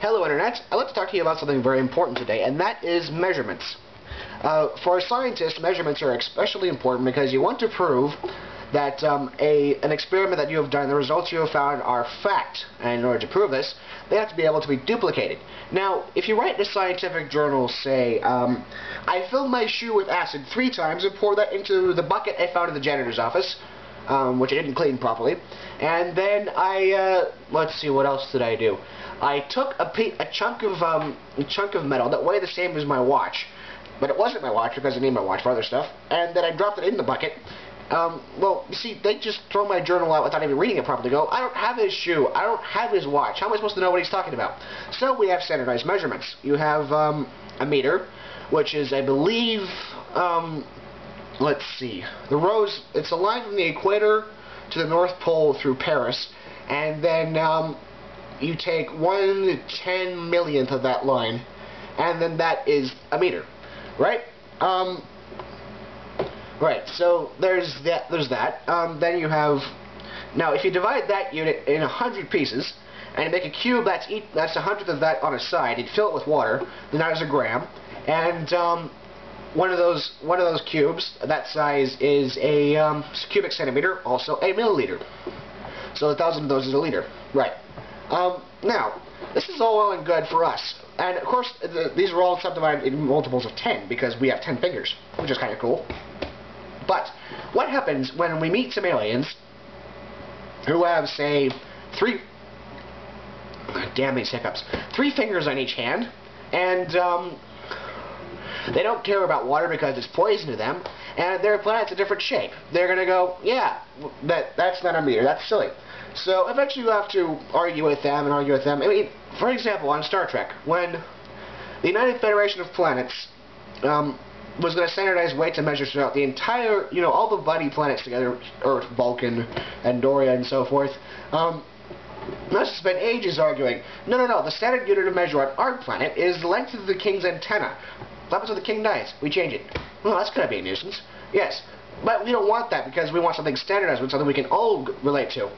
Hello Internet, I'd like to talk to you about something very important today, and that is measurements. For a scientist, measurements are especially important because you want to prove that an experiment that you have done, the results you have found are fact, and in order to prove this, they have to be able to be duplicated. Now, if you write in a scientific journal, say, I filled my shoe with acid 3 times and poured that into the bucket I found in the janitor's office, which I didn't clean properly, and then let's see, what else did I do? I took a chunk of metal that weighed the same as my watch, but it wasn't my watch because I need my watch for other stuff, and then I dropped it in the bucket. Well, you see, they just throw my journal out without even reading it properly. Go, I don't have his shoe, I don't have his watch, how am I supposed to know what he's talking about? So we have standardized measurements. You have a meter, which is, I believe, let's see, it's a line from the equator to the North Pole through Paris, and then you take 1/10,000,000th of that line, and then that is a meter, right? Right, so there's that. Then you have, now if you divide that unit in 100 pieces, and you make a cube that's 100th of that on a side, you'd fill it with water, then that is a gram, and one of those cubes, that size is a cubic centimeter, also a milliliter. So 1,000 of those is a liter, right? Now, this is all well and good for us, and of course these are all subdivided in multiples of 10 because we have 10 fingers, which is kind of cool. But what happens when we meet some aliens who have, say, 3 fingers on each hand, and they don't care about water because it's poison to them, and their planet's a different shape? They're going to go, yeah, that's not a meter, that's silly. So eventually you have to argue with them. I mean, for example, on Star Trek, when the United Federation of Planets was going to standardize weights and measures throughout the entire, all the buddy planets together, Earth, Vulcan, Andoria, and so forth, must spend ages arguing, no, the standard unit of measure on our planet is the length of the king's antenna. What happens when the king dies? We change it. Well, that's going to be a nuisance. Yes, but we don't want that because we want something standardized, something we can all relate to.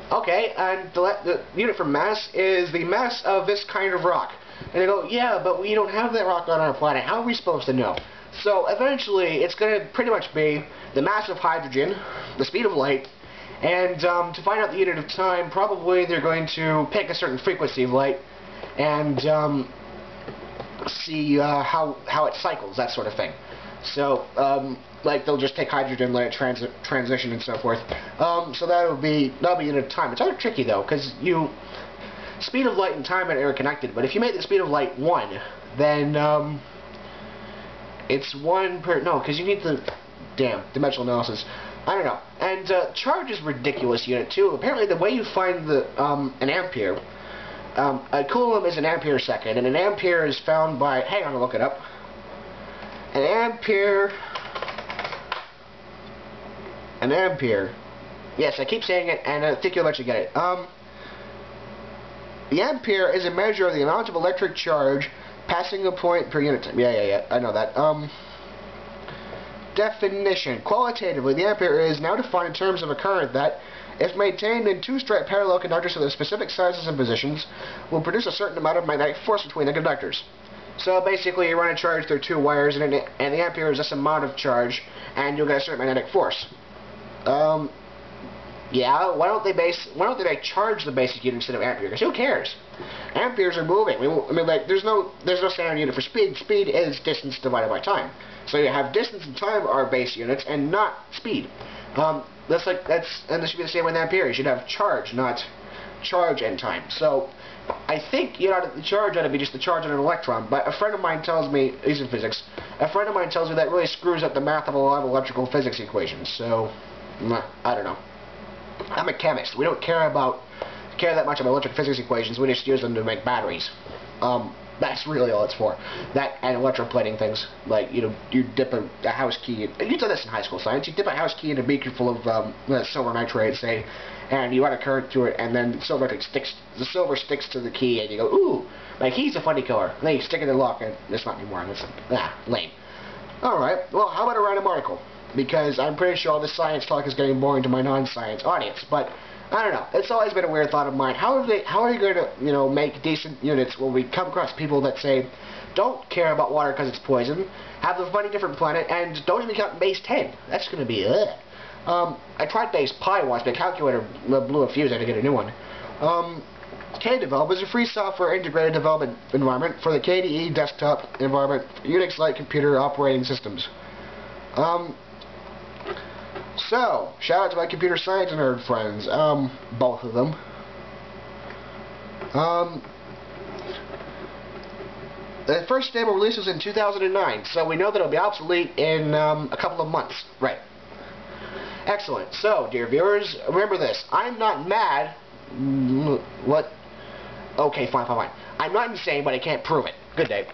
Okay, and the unit for mass is the mass of this kind of rock. And they go, yeah, but we don't have that rock on our planet. How are we supposed to know? So eventually, it's going to pretty much be the mass of hydrogen, the speed of light, and to find out the unit of time, probably they're going to pick a certain frequency of light and see how it cycles, that sort of thing. So, like, they'll just take hydrogen, let it transition and so forth. So that'll be unit of time. It's rather tricky though, because speed of light and time are connected. But if you make the speed of light 1, then it's 1 per, no, because you need the dimensional analysis. I don't know. And charge is a ridiculous unit too. Apparently, the way you find an ampere, a coulomb is an ampere second, and an ampere is found by, hang on, I'll look it up. An ampere. Yes, I keep saying it, and I think you'll eventually get it. The ampere is a measure of the amount of electric charge passing a point per unit time. Yeah, I know that. Definition. Qualitatively, the ampere is now defined in terms of a current that, if maintained in 2 straight parallel conductors of the specific sizes and positions, will produce a certain amount of magnetic force between the conductors. So basically, you run a charge through 2 wires, and the ampere is this amount of charge, and you'll get a certain magnetic force. Yeah, why don't they charge the basic unit instead of ampere? Because who cares? Amperes are moving. I mean, like, there's no standard unit for speed. Speed is distance divided by time. So you have distance and time are base units, and not speed. And this should be the same with ampere. You should have charge, not charge and time. So I think the charge ought to be just the charge on an electron, but a friend of mine tells me, he's in physics, a friend of mine tells me that really screws up the math of a lot of electrical physics equations, so, I don't know. I'm a chemist. We don't care that much about electric physics equations, we just use them to make batteries. That's really all it's for. That and electroplating things, like, you dip a house key, you did this in high school science, you dip a house key in a beaker full of silver nitrate, say, and you run a current through it, and then the silver sticks to the key, and you go, ooh, my key's a funny color. And then you stick it in the lock, and it's not anymore, and it's lame. Alright, well, how about a random article? because I'm pretty sure all this science talk is getting boring to my non-science audience. But I don't know. It's always been a weird thought of mine. How are you going to, make decent units when we come across people that say, don't care about water because it's poison, have the funny different planet, and don't even count base 10. That's going to be I tried base pi once, but the calculator blew a fuse. I had to get a new one. KDevelop is a free software integrated development environment for the KDE desktop environment, Unix-like computer operating systems. So, shout out to my computer science nerd friends, both of them. The first stable release was in 2009, so we know that it'll be obsolete in a couple of months. Right. Excellent. So, dear viewers, remember this. I'm not mad. What? Okay, fine. I'm not insane, but I can't prove it. Good day.